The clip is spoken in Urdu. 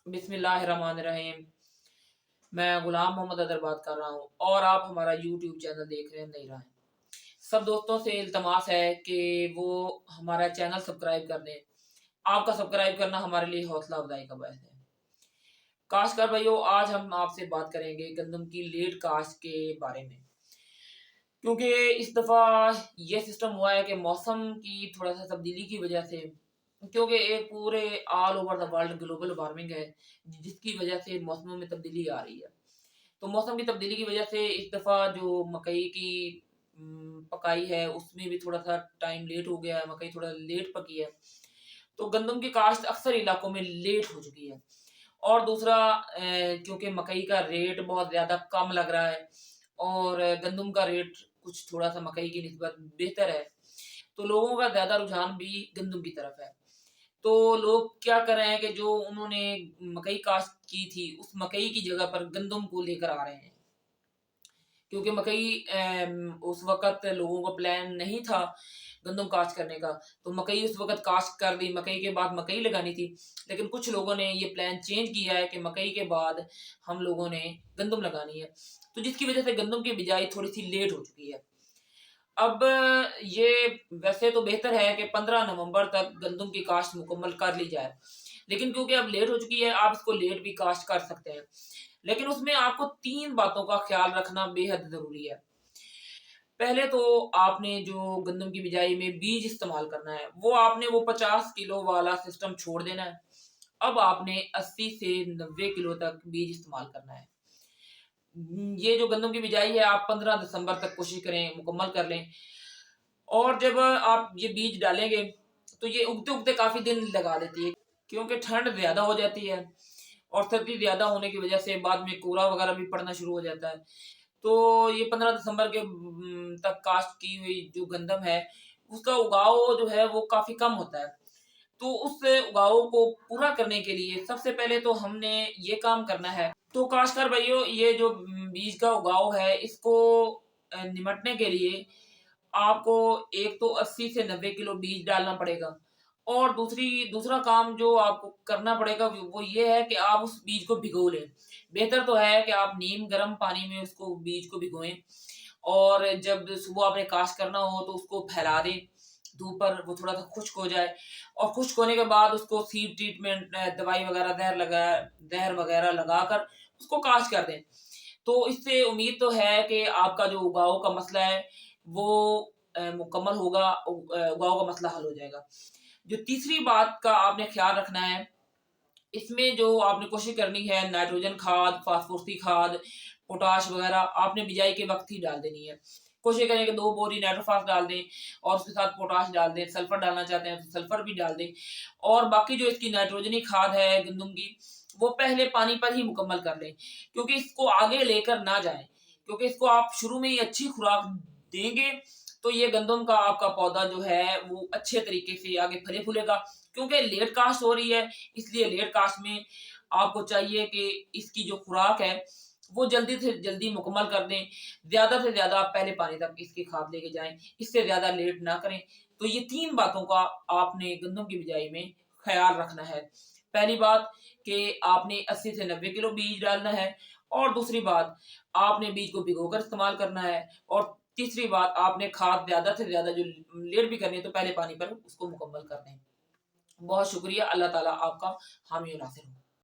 بسم اللہ الرحمن الرحیم۔ میں غلام محمد ادر بات کر رہا ہوں اور آپ ہمارا یوٹیوب چینل دیکھ رہے ہیں نہیں رہے ہیں۔ سب دوستوں سے التماس ہے کہ وہ ہمارا چینل سبسکرائب کر دیں۔ آپ کا سبسکرائب کرنا ہمارے لیے حوصلہ افزائی کا باعث ہے۔ کاشتکار بھائیو، آج ہم آپ سے بات کریں گے گندم کی لیٹ کاشت کے بارے میں، کیونکہ اس دفعہ یہ سسٹم ہوا ہے کہ موسم کی تھوڑا سا تبدیلی کی وجہ سے، کیونکہ ایک پورے all over the world global warming ہے جس کی وجہ سے موسموں میں تبدیلی آ رہی ہے۔ تو موسم کی تبدیلی کی وجہ سے اس دفعہ جو مکئی کی پکائی ہے اس میں بھی تھوڑا سا ٹائم لیٹ ہو گیا ہے، مکئی تھوڑا لیٹ پکی ہے، تو گندم کی کاشت اکثر علاقوں میں لیٹ ہو چکی ہے۔ اور دوسرا کیونکہ مکئی کا ریٹ بہت زیادہ کم لگ رہا ہے اور گندم کا ریٹ کچھ تھوڑا سا مکئی کی نسبت بہتر ہے، تو لوگوں کا زیادہ رجحان بھی گندم کی طرف ہے۔ تو لوگ کیا کر رہے ہیں کہ جو انہوں نے مکئی کاشت کی تھی اس مکئی کی جگہ پر گندم کو لے کر آ رہے ہیں، کیونکہ مکئی اس وقت لوگوں کا پلان نہیں تھا گندم کاشت کرنے کا، تو مکئی اس وقت کاشت کر دی، مکئی کے بعد مکئی لگانی تھی، لیکن کچھ لوگوں نے یہ پلان چینج کیا ہے کہ مکئی کے بعد ہم لوگوں نے گندم لگانی ہے، تو جس کی وجہ سے گندم کی بجائی تھوڑی سی لیٹ ہو چکی ہے۔ اب یہ ویسے تو بہتر ہے کہ 15 نومبر تک گندم کی کاشت مکمل کر لی جائے، لیکن کیونکہ اب لیٹ ہو چکی ہے آپ اس کو لیٹ بھی کاشت کر سکتے ہیں، لیکن اس میں آپ کو 3 باتوں کا خیال رکھنا بے حد ضروری ہے۔ پہلے تو آپ نے جو گندم کی بجائی میں بیج استعمال کرنا ہے وہ آپ نے 50 کلو والا سسٹم چھوڑ دینا ہے۔ اب آپ نے 80 سے 90 کلو تک بیج استعمال کرنا ہے۔ یہ جو گندم کی بجائی ہے آپ 15 دسمبر تک کوشش کریں مکمل کر لیں، اور جب آپ یہ بیج ڈالیں گے تو یہ اگتے اگتے کافی دن لگا دیتی ہے، کیونکہ ٹھنڈ زیادہ ہو جاتی ہے اور سردی زیادہ ہونے کی وجہ سے بعد میں کورا وغیرہ بھی پڑنا شروع ہو جاتا ہے، تو یہ 15 دسمبر کے تک کاشت کی ہوئی جو گندم ہے اس کا اگاؤ جو ہے وہ کافی کم ہوتا ہے۔ تو اس اگاؤ کو پورا کرنے کے لیے سب سے پہلے تو ہم نے یہ کام کرنا ہے، تو کاشتکار بھائیو یہ جو بیج کا اگاؤ ہے اس کو نمٹنے کے لیے آپ کو ایک تو 80 سے 90 کلو بیج ڈالنا پڑے گا، اور دوسرا کام جو آپ کو کرنا پڑے گا وہ یہ ہے کہ آپ اس بیج کو بھگو لیں۔ بہتر تو ہے کہ آپ نیم گرم پانی میں اس کو بیج کو بھگوئیں، اور جب صبح آپ نے کاشت کرنا ہو تو اس کو پھیلا دیں دھوپ پر، وہ تھوڑا سا خشک ہو جائے، اور خشک ہونے کے بعد اس کو سیڈ ٹریٹمنٹ دوائی وغیرہ زہر وغیرہ لگا کر اس کو کاشت کر دیں۔ تو اس سے امید تو ہے کہ آپ کا جو اگاؤ کا مسئلہ ہے وہ مکمل ہوگا، اگاؤ کا مسئلہ حل ہو جائے گا۔ جو تیسری بات کا آپ نے خیال رکھنا ہے، اس میں جو آپ نے کوشش کرنی ہے نائٹروجن کھاد، فاسفورسی کھاد، پوٹاش وغیرہ آپ نے بجائی کے وقت ہی ڈال دینی ہے۔ کوشش کریں کہ 2 بوری نائٹروفاس ڈال دیں اور اس کے ساتھ پوٹاش ڈال دیں، سلفر ڈالنا چاہتے ہیں تو سلفر بھی ڈال دیں، اور باقی جو اس کی نائٹروجنی کھاد ہے گندم کی وہ پہلے پانی پر ہی مکمل کر لیں، کیونکہ اس کو آگے لے کر نہ جائیں، کیونکہ اس کو آپ شروع میں ہی اچھی خوراک دیں گے تو یہ گندم کا آپ کا پودا جو ہے وہ اچھے طریقے سے آگے پھلے پھولے گا۔ کیونکہ لیٹ کاشت ہو رہی ہے اس لیے لیٹ کاشت میں آپ کو چاہیے کہ اس کی جو خوراک ہے وہ جلدی سے جلدی مکمل کر دیں، زیادہ سے زیادہ آپ پہلے پانی تک اس کی کھاد لے کے جائیں، اس سے زیادہ لیٹ نہ کریں۔ تو یہ 3 باتوں کا آپ نے گندم کی بجائی میں خیال رکھنا ہے۔ پہلی بات کہ آپ نے 80 سے 90 کلو بیج ڈالنا ہے، اور دوسری بات آپ نے بیج کو بھگو کر استعمال کرنا ہے، اور تیسری بات آپ نے کھاد زیادہ سے زیادہ جو لیٹ بھی کرنی ہے تو پہلے پانی پر اس کو مکمل کر دیں۔ بہت شکریہ، اللہ تعالیٰ آپ کا حامی و ناصر ہو۔